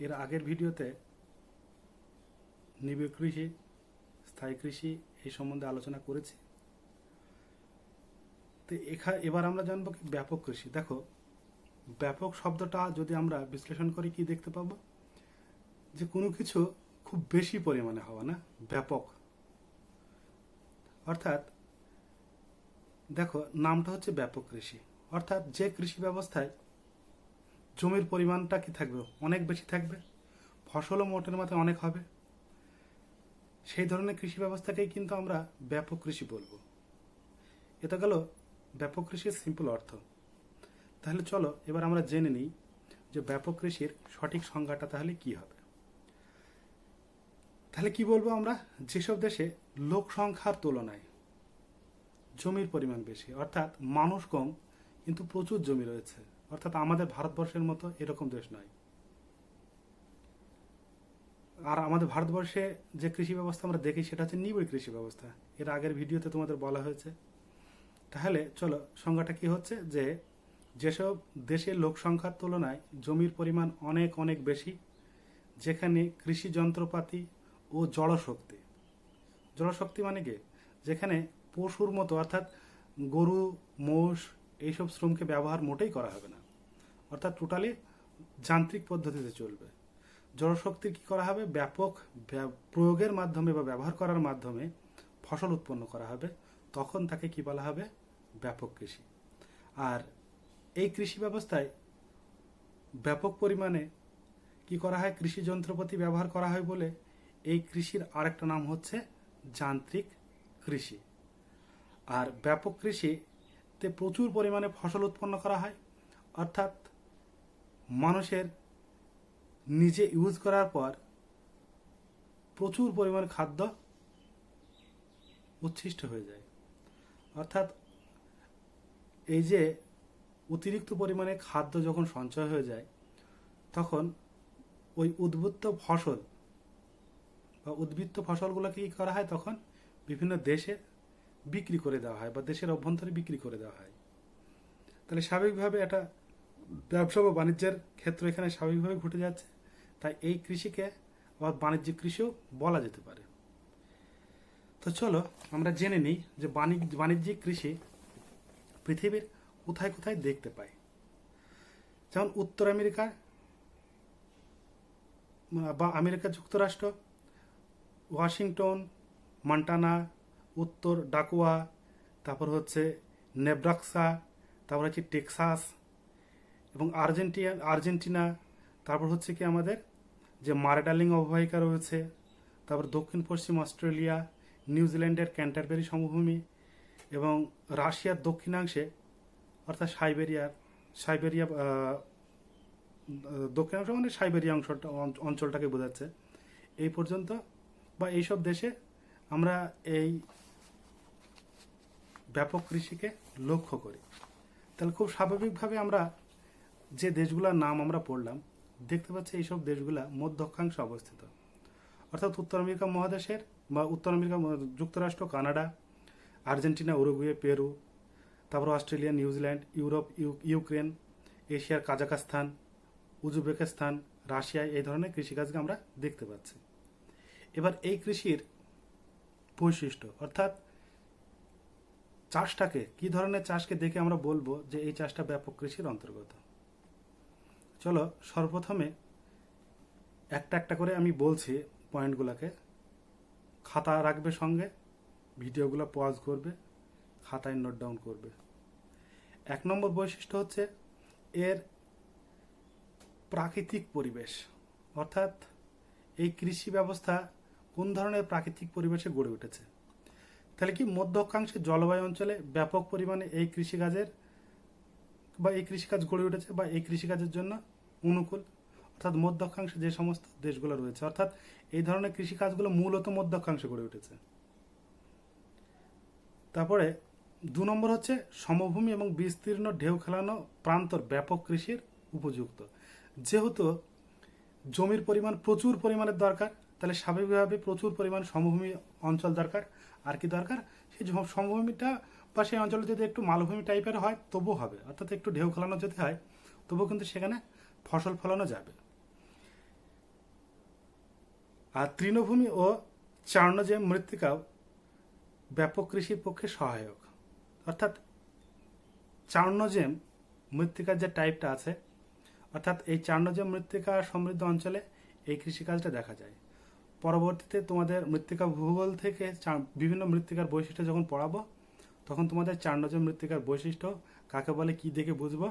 এর আগের ভিডিওতে নিবিড় কৃষি, স্থায়ী কৃষি এই সম্বন্ধে আলোচনা করেছি। তো এবার আমরা জানবো কি ব্যাপক কৃষি। দেখো, ব্যাপক শব্দটা যদি আমরা বিশ্লেষণ করি কি দেখতে পাবো, যে কোনো কিছু খুব বেশি পরিমাণে হওয়া, না ব্যাপক। অর্থাৎ দেখো, নামটা হচ্ছে ব্যাপক কৃষি, অর্থাৎ যে কৃষি ব্যবস্থায় জমির পরিমাণটা কি থাকবে, অনেক বেশি থাকবে, ফসলও মোটের মাত্রা অনেক হবে, সেই ধরনের কৃষি ব্যবস্থাকেই কিন্তু আমরা ব্যাপক কৃষি বলবো। এটা গেল ব্যাপক কৃষির সিম্পল অর্থ। তাহলে চলো এবার আমরা জেনে নিই যে ব্যাপক কৃষির সঠিক সংজ্ঞাটা তাহলে কি হবে। তাহলে কি বলবো আমরা, যেসব দেশে লোক সংখ্যার তুলনায় জমির পরিমাণ বেশি, অর্থাৎ মানুষ কম কিন্তু প্রচুর জমি রয়েছে, অর্থাৎ আমাদের ভারতবর্ষের মতো এরকম দেশ নয়। আর আমাদের ভারতবর্ষে যে কৃষি ব্যবস্থা আমরা দেখি সেটা হচ্ছে নিবিড় কৃষি ব্যবস্থা। এর আগের ভিডিওতে তোমাদের বলা হয়েছে। তাহলে চলো, সংজ্ঞাটা কি হচ্ছে, যে যেসব দেশের লোক সংখ্যার তুলনায় জমির পরিমাণ অনেক অনেক বেশি, যেখানে কৃষি যন্ত্রপাতি ও জড়শক্তি মানে কি, যেখানে পশুর মতো অর্থাৎ গরু, মোষ এইসব শ্রমকে ব্যবহার মোটেই করা হবে না, অর্থাৎ টোটালি যান্ত্রিক পদ্ধতিতে চলবে। জড়শক্তির কি করা হবে, ব্যাপক প্রয়োগের মাধ্যমে বা ব্যবহার করার মাধ্যমে ফসল উৎপন্ন করা হবে, তখন তাকে কি বলা হবে, ব্যাপক কৃষি। আর এই কৃষি ব্যবস্থায় ব্যাপক পরিমাণে কি করা হয়, কৃষি যন্ত্রপাতি ব্যবহার করা হয় বলে এই কৃষির আরেকটা নাম হচ্ছে যান্ত্রিক কৃষি। আর ব্যাপক কৃষিতে প্রচুর পরিমাণে ফসল উৎপন্ন করা হয়, অর্থাৎ মানুষের নিজে ইউজ করার পর প্রচুর পরিমাণ খাদ্য উচ্ছিষ্ট হয়ে যায়। অর্থাৎ এই যে অতিরিক্ত পরিমাণে খাদ্য যখন সঞ্চয় হয়ে যায়, তখন ওই উদ্বৃত্ত ফসলগুলোকে কি করা হয়, তখন বিভিন্ন দেশে বিক্রি করে দেওয়া হয় বা দেশের অভ্যন্তরে বিক্রি করে দেওয়া হয়। তাহলে স্বাভাবিকভাবে এটা ব্যবসা বা বাণিজ্যের ক্ষেত্র এখানে স্বাভাবিকভাবে ঘটে যাচ্ছে। তাই এই কৃষিকে আবার বাণিজ্যিক কৃষিও বলা যেতে পারে। তো চলো আমরা জেনে নিই যে বাণিজ্যিক কৃষি পৃথিবীর কোথায় কোথায় দেখতে পাই। যেমন উত্তর আমেরিকা বা আমেরিকা যুক্তরাষ্ট্র, ওয়াশিংটন, মন্টানা, উত্তর ডাকোয়া, তারপর হচ্ছে নেব্রাস্কা, তারপর হচ্ছে টেক্সাস এবং আর্জেন্টিনা, তারপর হচ্ছে কি আমাদের যে মারডার্লিং অববাহিকা রয়েছে, তারপর দক্ষিণ পশ্চিম অস্ট্রেলিয়া, নিউজিল্যান্ডের ক্যান্টারবেরি সমভূমি এবং রাশিয়ার দক্ষিণাংশে অর্থাৎ সাইবেরিয়া দক্ষিণাংশ মানে সাইবেরিয়া অঞ্চলটাকে বোঝাচ্ছে, এই পর্যন্ত বা এইসব দেশে আমরা এই ব্যাপক কৃষিকে লক্ষ্য করি। তাহলে খুব স্বাভাবিকভাবে আমরা যে দেশগুলোর নাম আমরা পড়লাম, দেখতে পাচ্ছি এইসব দেশগুলা মধ্য অক্ষাংশে অবস্থিত, অর্থাৎ উত্তর আমেরিকা মহাদেশের বা উত্তর আমেরিকা যুক্তরাষ্ট্র, কানাডা, আর্জেন্টিনা, উরুগুয়ে, পেরু, তারপর অস্ট্রেলিয়া, নিউজিল্যান্ড, ইউরোপ, ইউক্রেন, এশিয়ার কাজাকস্তান, উজবেকিস্তান, রাশিয়া, এই ধরনের কৃষিকাজকে আমরা দেখতে পাচ্ছি। এবার এই কৃষির বৈশিষ্ট্য, অর্থাৎ চাষটাকে কি ধরনের চাষকে দেখে আমরা বলবো যে এই চাষটা ব্যাপক কৃষির অন্তর্গত। চলো সর্বপ্রথমে একটা একটা করে আমি বলছি পয়েন্টগুলোকে, খাতা রাখবে সঙ্গে, ভিডিওগুলো পজ করবে, খাতায় নোট ডাউন করবে। 1 নম্বর বৈশিষ্ট্য হচ্ছে এর প্রাকৃতিক পরিবেশ, অর্থাৎ এই কৃষি ব্যবস্থা কোন ধরনের প্রাকৃতিক পরিবেশে গড়ে উঠেছে। তাহলে কি মধ্য অক্ষাংশের জলবায়ু অঞ্চলে ব্যাপক পরিমাণে এই কৃষিকাজ গড়ে উঠেছে বা এই কৃষিকাজের জন্য অনুকূল, অর্থাৎ মধ্য অক্ষাংশে যে সমস্ত দেশগুলো রয়েছে, অর্থাৎ এই ধরনের কৃষিকাজগুলো মূলত মধ্য অক্ষাংশে গড়ে উঠেছে। তারপরে 2 নম্বর হচ্ছে সমভূমি এবং বিস্তীর্ণ ঢেউ খেলানো প্রান্তর ব্যাপক কৃষির উপযুক্ত। যেহেতু জমির পরিমাণ প্রচুর পরিমাণের দরকার, তাহলে স্বাভাবিকভাবে প্রচুর পরিমাণ সমভূমি অঞ্চল দরকার। আর কি দরকার, সেই সমভূমিটা বা সেই অঞ্চলে যদি একটু মালভূমি টাইপের হয় তবুও হবে, অর্থাৎ একটু ঢেউ খেলানো যদি হয় তবুও কিন্তু সেখানে ফসল ফলানো যাবে। আর তৃণভূমি ও চার্ণজেম মৃত্তিকাও ব্যাপক কৃষির পক্ষে সহায়ক। অর্থাৎ চার্ণজেম মৃত্তিকার যে টাইপটা আছে, অর্থাৎ এই চার্ণজেম মৃত্তিকা সমৃদ্ধ অঞ্চলে এই কৃষিকাজটা দেখা যায়। পরবর্তীতে তোমাদের মৃত্তিকা ভূগোল থেকে বিভিন্ন মৃত্তিকার বৈশিষ্ট্য যখন পড়াবো, তখন তোমাদের চার্ণজেম মৃত্তিকার বৈশিষ্ট্য কাকে বলে, কি দেখে বুঝবো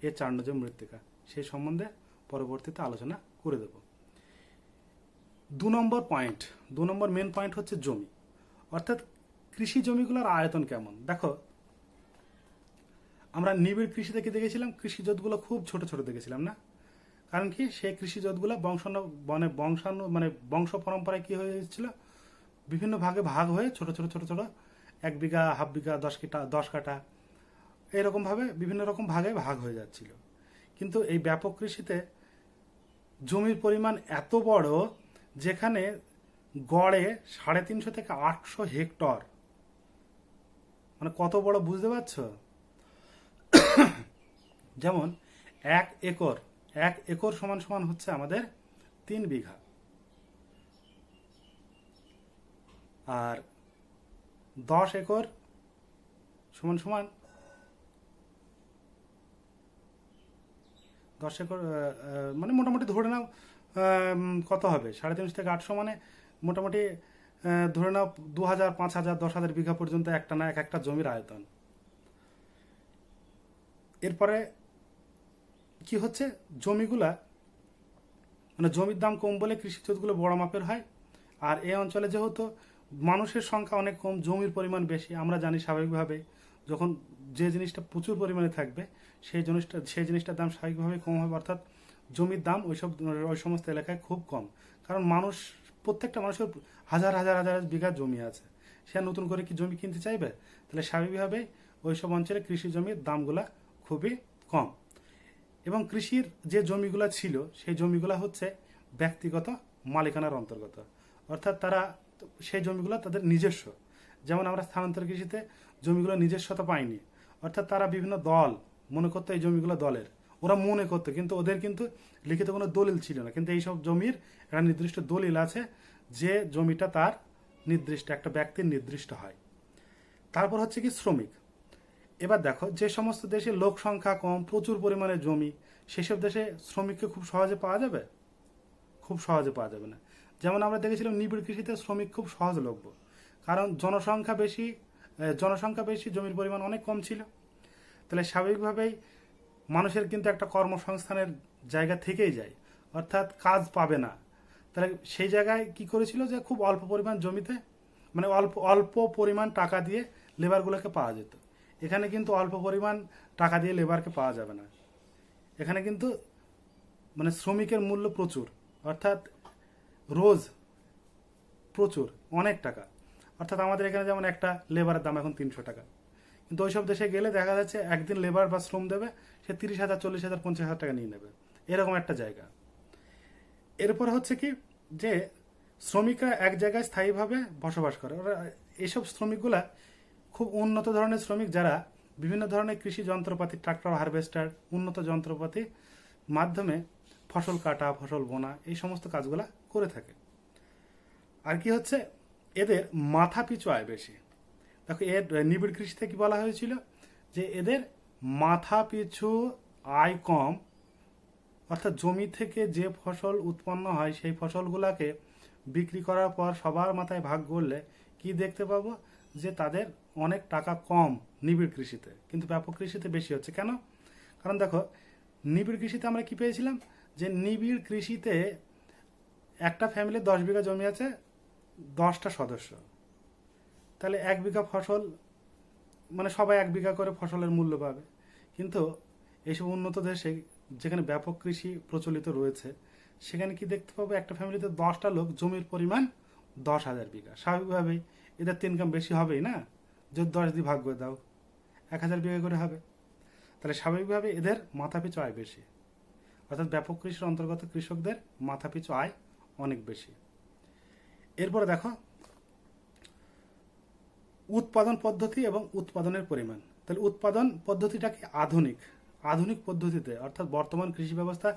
এ চার্ণজেম মৃত্তিকা, সেই সম্বন্ধে পরবর্তীতে আলোচনা করে দেব। 2 নম্বর মেন পয়েন্ট হচ্ছে জমি, অর্থাৎ কৃষি জমিগুলোর আয়তন কেমন। দেখো, আমরা নিবিড় কৃষি থেকে দেখেছিলাম কৃষি জোতগুলো খুব ছোট ছোট দেখেছিলাম না, কারণ কি সেই কৃষি জোতগুলো বংশ পরম্পরায় কি হয়েছিল, বিভিন্ন ভাগে ভাগ হয়ে ছোট ছোট ছোট ছোট 1 বিঘা, হাফ বিঘা, 10 কাঠা এরকম ভাবে বিভিন্ন রকম ভাগে ভাগ হয়ে যাচ্ছিল। কিন্তু এই ব্যাপক কৃষিতে জমির পরিমাণ এত বড়, যেখানে গড়ে 350 থেকে 800 হেক্টর, মানে কত বড় বুঝতে পারছো। যেমন 1 একর সমান সমান হচ্ছে আমাদের 3 বিঘা, আর 10 একর সমান সমান 10 একর মানে মোটামুটি ধরে নাও কত হবে, 350 থেকে 800 মানে মোটামুটি ধরে নাও 2000, 5000, 10,000 বিঘা পর্যন্ত একটা না এক একটা জমির আয়তন। এরপরে কি হচ্ছে, জমিগুলা মানে জমির দাম কম বলে কৃষি জোতগুলো বড় মাপের হয়। আর এই অঞ্চলে যেহেতু মানুষের সংখ্যা অনেক কম, জমির পরিমাণ বেশি, আমরা জানি স্বাভাবিকভাবে যখন যে জিনিসটা প্রচুর পরিমাণে থাকবে সেই জিনিসটার দাম স্বাভাবিকভাবে কম হবে। অর্থাৎ জমির দাম ওই সমস্ত এলাকায় খুব কম, কারণ প্রত্যেকটা মানুষের হাজার হাজার হাজার বিঘা জমি আছে, সে নতুন করে কি জমি কিনতে চাইবে, তাহলে স্বাভাবিকভাবে ওইসব অঞ্চলে কৃষি জমির দামগুলা খুবই কম। এবং কৃষির যে জমিগুলা ছিল সেই জমিগুলা হচ্ছে ব্যক্তিগত মালিকানার অন্তর্গত, অর্থাৎ তারা সেই জমিগুলো তাদের নিজস্ব। যেমন আমরা স্থানান্তর কৃষিতে জমিগুলো নিজস্বতা পাইনি, অর্থাৎ তারা বিভিন্ন দল মনে করতো এই জমিগুলো দলের, ওরা মনে করতো, কিন্তু ওদের কিন্তু লিখিত কোনো দলিল ছিল না। কিন্তু এইসব জমির একটা নির্দিষ্ট দলিল আছে, যে জমিটা তার নির্দিষ্ট একটা ব্যক্তির নির্দিষ্ট হয়। তারপর হচ্ছে কি শ্রমিক। এবার দেখো, যে সমস্ত দেশে লোক সংখ্যা কম, প্রচুর পরিমাণে জমি, সেসব দেশে শ্রমিককে খুব সহজে পাওয়া যাবে? খুব সহজে পাওয়া যাবে না। যেমন আমরা দেখেছিলাম নিবিড় কৃষিতে শ্রমিক খুব সহজলভ্য, কারণ জনসংখ্যা বেশি, জমির পরিমাণ অনেক কম ছিল। তাহলে স্বাভাবিকভাবেই মানুষের কিন্তু একটা কর্মসংস্থানের জায়গা থেকেই যায়, অর্থাৎ কাজ পাবে না। তাহলে সেই জায়গায় কি করেছিল, যে খুব অল্প পরিমাণ জমিতে মানে অল্প পরিমাণ টাকা দিয়ে লেবারগুলোকে পাওয়া যেত। এখানে কিন্তু অল্প পরিমাণ টাকা দিয়ে লেবারকে পাওয়া যাবে না, এখানে কিন্তু মানে শ্রমিকের মূল্য প্রচুর, অর্থাৎ রোজ প্রচুর অনেক টাকা। অর্থাৎ আমাদের এখানে যেমন একটা লেবারের দাম এখন 300 টাকা, কিন্তু ওইসব দেশে গেলে দেখা যাচ্ছে একদিন লেবার বা শ্রম দেবে, সে 30,000, 40,000, 50,000 টাকা নিয়ে নেবে, এরকম একটা জায়গা। এরপর হচ্ছে কি, যে শ্রমিকরা এক জায়গায় স্থায়ীভাবে বসবাস করে। ওরা এইসব শ্রমিকগুলা খুব উন্নত ধরনের শ্রমিক, যারা বিভিন্ন ধরনের কৃষি যন্ত্রপাতি, ট্রাক্টর, হারভেস্টার, উন্নত যন্ত্রপাতি মাধ্যমে ফসল কাটা, ফসল বোনা, এই সমস্ত কাজগুলা করে থাকে। আর কি হচ্ছে, এদের মাথা পিছু আয় বেশি। দেখো, এর নিবিড় কৃষিতে কি বলা হয়েছিল, যে এদের মাথা পিছু আয় কম, অর্থাৎ জমি থেকে যে ফসল উৎপন্ন হয় সেই ফসলগুলাকে বিক্রি করার পর সবার মাথায় ভাগ করলে কি দেখতে পাবো, যে তাদের অনেক টাকা কম নিবিড় কৃষিতে, কিন্তু ব্যাপক কৃষিতে বেশি হচ্ছে। কেন? কারণ দেখো, নিবিড় কৃষিতে আমরা কি পেয়েছিলাম, যে নিবিড় কৃষিতে একটা ফ্যামিলির 10 বিঘা জমি আছে, 10টা সদস্য, তাহলে 1 বিঘা ফসল মানে সবাই 1 বিঘা করে ফসলের মূল্য পাবে। কিন্তু এইসব উন্নত দেশে যেখানে ব্যাপক কৃষি প্রচলিত রয়েছে, সেখানে কি দেখতে পাবো, একটা ফ্যামিলিতে 10টা লোক, জমির পরিমাণ 10,000 বিঘা। স্বাভাবিকভাবেই এদের তো ইনকাম বেশি হবেই না, যদি 10 দিয়ে ভাগ করে দাও 1,000 বিঘা করে হবে, তাহলে স্বাভাবিকভাবে এদের মাথাপিছু আয় বেশি। অর্থাৎ ব্যাপক কৃষির অন্তর্গত কৃষকদের মাথাপিছু আয় অনেক বেশি। এরপরে দেখো, উৎপাদন পদ্ধতি এবং উৎপাদনের পরিমাণ। তাহলে উৎপাদন পদ্ধতিটা কি আধুনিক পদ্ধতিতে, অর্থাৎ বর্তমান কৃষি ব্যবস্থা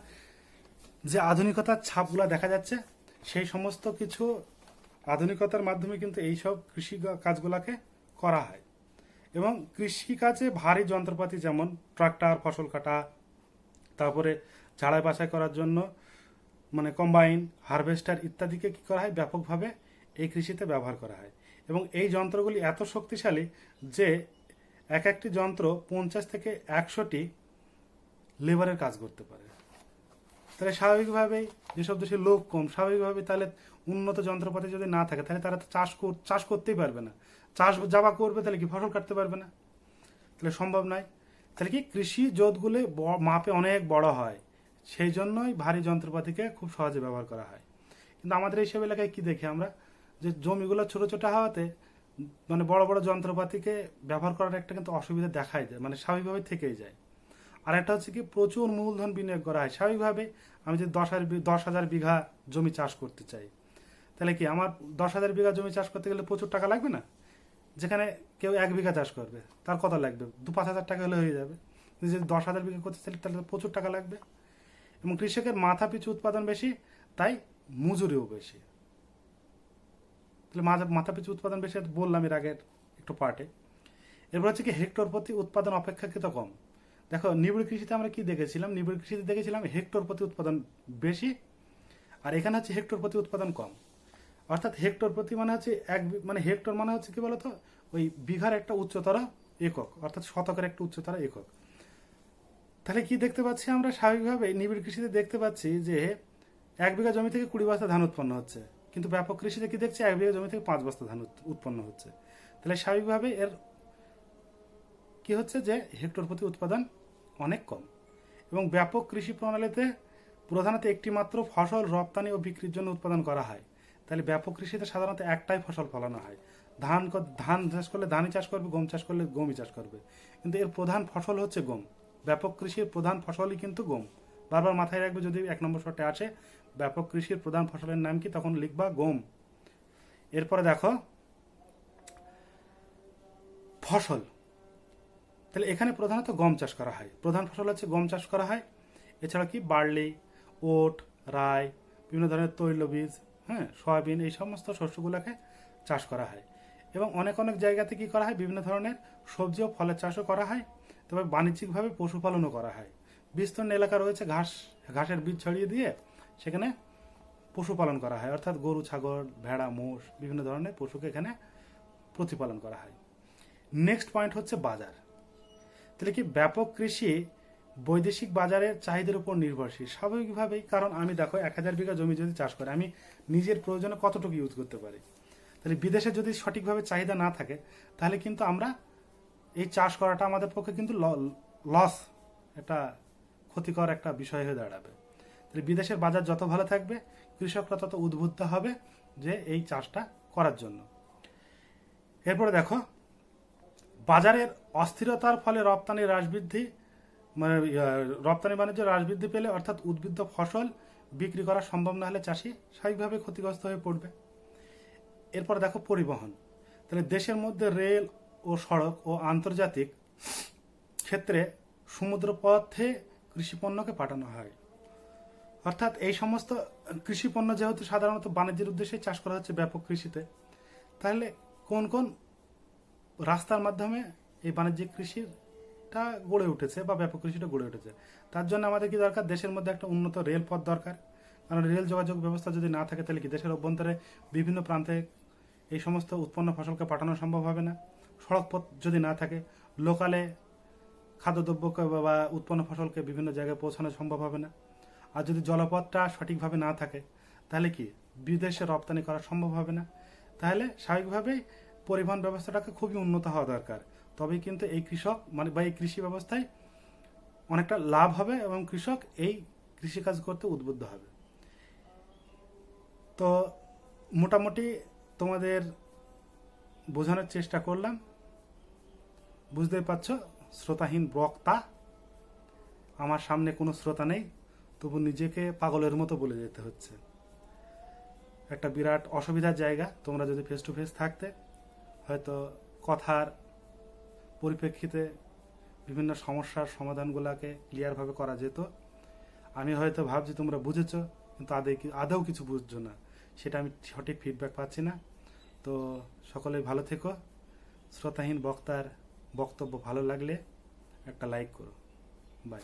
যে আধুনিকতার ছাপগুলা দেখা যাচ্ছে, সেই সমস্ত কিছু আধুনিকতার মাধ্যমে কিন্তু এইসব কৃষি কাজগুলোকে করা হয়। এবং কৃষিকাজে ভারী যন্ত্রপাতি যেমন ট্রাক্টর, ফসল কাটা, তারপরে ঝাড়াই বাছাই করার জন্য মানে কম্বাইন, হারভেস্টার ইত্যাদিকে কি করা হয়, ব্যাপকভাবে এই কৃষিতে ব্যবহার করা হয়। এবং এই যন্ত্রগুলি এত শক্তিশালী যে এক একটি যন্ত্র 50 থেকে 100টি লেবারের কাজ করতে পারে। তাহলে স্বাভাবিকভাবেই যেসব দেশে লোক কম, স্বাভাবিকভাবেই তাহলে উন্নত যন্ত্রপাতি যদি না থাকে তাহলে তারা তো চাষ করতেই পারবে না। চাষ যাবা করবে তাহলে কি ফসল কাটতে পারবে না, তাহলে সম্ভব নয়। তাহলে কি কৃষি জোতগুলো মাপে অনেক বড় হয়, সেই জন্যই ভারী যন্ত্রপাতিকে খুব সহজে ব্যবহার করা হয়। কিন্তু আমাদের এইসব এলাকায় কি দেখি আমরা, যে জমিগুলো ছোট ছোট হওয়াতে মানে বড় বড় যন্ত্রপাতিকে ব্যবহার করার একটা কিন্তু অসুবিধা দেখাই যায়, মানে স্বাভাবিকভাবে থেকেই যায়। আর একটা হচ্ছে কি প্রচুর মূলধন বিনিয়োগ করা হয়। স্বাভাবিকভাবে আমি যদি 10,000 বিঘা জমি চাষ করতে চাই, তাহলে কি আমার 10,000 বিঘা জমি চাষ করতে গেলে প্রচুর টাকা লাগবে না? যেখানে কেউ 1 বিঘা চাষ করবে তার কত লাগবে, 2-5 হাজার টাকা হলে হয়ে যাবে। কিন্তু যদি 10,000 বিঘা করতে চাইলে তাহলে প্রচুর টাকা লাগবে। এবং কৃষকের মাথা পিছু উৎপাদন বেশি, তাই মজুরিও বেশি। তাহলে মাথা পিছু উৎপাদন বেশি বললাম এর আগের একটু পার্টে। এরপর হচ্ছে কি হেক্টর প্রতি উৎপাদন অপেক্ষাকৃত কম। দেখো নিবিড় কৃষিতে আমরা কি দেখেছিলাম, নিবিড় কৃষিতে দেখেছিলাম হেক্টর প্রতি উৎপাদন বেশি, আর এখানে হচ্ছে হেক্টর প্রতি উৎপাদন কম। অর্থাৎ হেক্টর প্রতি মানে হচ্ছে মানে হেক্টর মানে হচ্ছে কি বলতো, ওই বিঘার একটা উচ্চতর একক, অর্থাৎ শতকের একটা উচ্চতর একক। তাহলে কি দেখতে পাচ্ছি আমরা, স্বাভাবিকভাবে নিবিড় কৃষিতে দেখতে পাচ্ছি যে 1 বিঘা জমি থেকে 20 বস্তা ধান উৎপন্ন হচ্ছে, কিন্তু ব্যাপক কৃষিতে কি দেখছি 1 বিঘা জমি থেকে 5 বস্তা ধান উৎপন্ন হচ্ছে। তাহলে স্বাভাবিকভাবে এর কি হচ্ছে যে হেক্টর প্রতি উৎপাদন অনেক কম। এবং ব্যাপক কৃষি প্রণালীতে প্রধানত একটি মাত্র ফসল রপ্তানি ও বিক্রির জন্য উৎপাদন করা হয়। তাহলে ব্যাপক কৃষিতে সাধারণত একটাই ফসল ফলানো হয়। ধান চাষ করলে ধানই চাষ করবে, গম চাষ করলে গমই চাষ করবে, কিন্তু এর প্রধান ফসল হচ্ছে গম। ব্যাপক কৃষির প্রধান ফসলই কিন্তু গম। বারবার মাথায় রাখবে, যদি 1 নম্বর শর্টে আসে ব্যাপক কৃষির প্রধান ফসলের নাম কি, তখন লিখবা গম। এরপরে দেখো ফসল, তাহলে এখানে প্রধানত গম চাষ করা হয়, প্রধান ফসল হচ্ছে গম চাষ করা হয়। এছাড়া কি বার্লি, ওট, রাই, বিভিন্ন ধরনের তৈলবীজ, সয়াবিন, এই সমস্ত শস্যগুলোকে চাষ করা হয়। এবং অনেক অনেক জায়গাতে কি করা হয়, বিভিন্ন ধরনের সবজি ও ফলের চাষও করা হয়। তবে বাণিজ্যিকভাবে পশুপালনও করা হয়। বিস্তীর্ণ এলাকা রয়েছে, ঘাসের বীজ ছড়িয়ে দিয়ে সেখানে পশুপালন করা হয়, অর্থাৎ গরু, ছাগল, ভেড়া, মোষ, বিভিন্ন ধরনের পশুকে এখানে প্রতিপালন করা হয়। নেক্সট পয়েন্ট হচ্ছে বাজার। তাহলে কি ব্যাপক কৃষি বৈদেশিক বাজারের চাহিদার উপর নির্ভরশীল, স্বাভাবিকভাবেই। কারণ আমি দেখো 1,000 বিঘা জমি যদি চাষ করে আমি নিজের প্রয়োজনে কতটুকু ইউজ করতে পারি। তাহলে বিদেশে যদি সঠিকভাবে চাহিদা না থাকে তাহলে কিন্তু আমরা এই চাষ করাটা আমাদের পক্ষে কিন্তু লস, এটা ক্ষতিকর একটা বিষয় হয়ে দাঁড়াবে। তাহলে বিদেশের বাজার যত ভালো থাকবে কৃষকরা তত উদ্বুদ্ধ হবে যে এই চাষটা করার জন্য। এরপরে দেখো বাজারের অস্থিরতার ফলে রপ্তানি বাণিজ্য হ্রাস বৃদ্ধি পেলে, অর্থাৎ উদ্বৃত্ত ফসল বিক্রি করা সম্ভব না হলে চাষি স্বাভাবিকভাবে ক্ষতিগ্রস্ত হয়ে পড়বে। এরপর দেখো পরিবহন। তাহলে দেশের মধ্যে রেল ও সড়ক ও আন্তর্জাতিক ক্ষেত্রে সমুদ্রপথে কৃষিপণ্যকে পাঠানো হয়। অর্থাৎ এই সমস্ত কৃষিপণ্য যেহেতু সাধারণত বাণিজ্যের উদ্দেশ্যে চাষ করা হচ্ছে ব্যাপক কৃষিতে, তাহলে কোন কোন রাস্তার মাধ্যমে এই বাণিজ্যিক কৃষিটা গড়ে উঠেছে বা ব্যাপক কৃষিটা গড়ে উঠেছে। তার জন্য আমাদের কি দরকার, দেশের মধ্যে একটা উন্নত রেলপথ দরকার। কারণ রেল যোগাযোগ ব্যবস্থা যদি না থাকে তাহলে কি দেশের অভ্যন্তরে বিভিন্ন প্রান্তে এই সমস্ত উৎপন্ন ফসলকে পাঠানো সম্ভব হবে না। সড়ক পথ যদি না থাকে লোকালে খাদ্যদ্রব্যকে বা উৎপন্ন ফসলকে বিভিন্ন জায়গায় পৌঁছানো সম্ভব হবে না। আর যদি জলপথটা সঠিকভাবে না থাকে তাহলে কি বিদেশে রপ্তানি করা সম্ভব হবে না। তাহলে স্বাভাবিকভাবেই পরিবহন ব্যবস্থাটাকে খুবই উন্নত হওয়া দরকার, তবেই কিন্তু এই কৃষক বা এই কৃষি ব্যবস্থায় অনেকটা লাভ হবে এবং কৃষক এই কৃষিকাজ করতে উদ্বুদ্ধ হবে। তো মোটামুটি তোমাদের বোঝানোর চেষ্টা করলাম, বুঝতেই পারছ শ্রোতাহীন বক্তা, আমার সামনে কোনো শ্রোতা নেই, তবু নিজেকে পাগলের মতো বলে যেতে হচ্ছে। একটা বিরাট অসুবিধার জায়গা। তোমরা যদি ফেস টু ফেস থাকতে হয়তো কথার পরিপ্রেক্ষিতে বিভিন্ন সমস্যার সমাধানগুলোকে ক্লিয়ারভাবে করা যেত। আমি হয়তো ভাবছি তোমরা বুঝেছ, কিন্তু আদৌ কিছু বুঝছো না। সেটা আমি সঠিক ফিডব্যাক পাচ্ছি না। তো সকলেই ভালো থেকো। শ্রোতাহীন বক্তার বক্তব্য ভালো লাগলে একটা লাইক করো। বাই।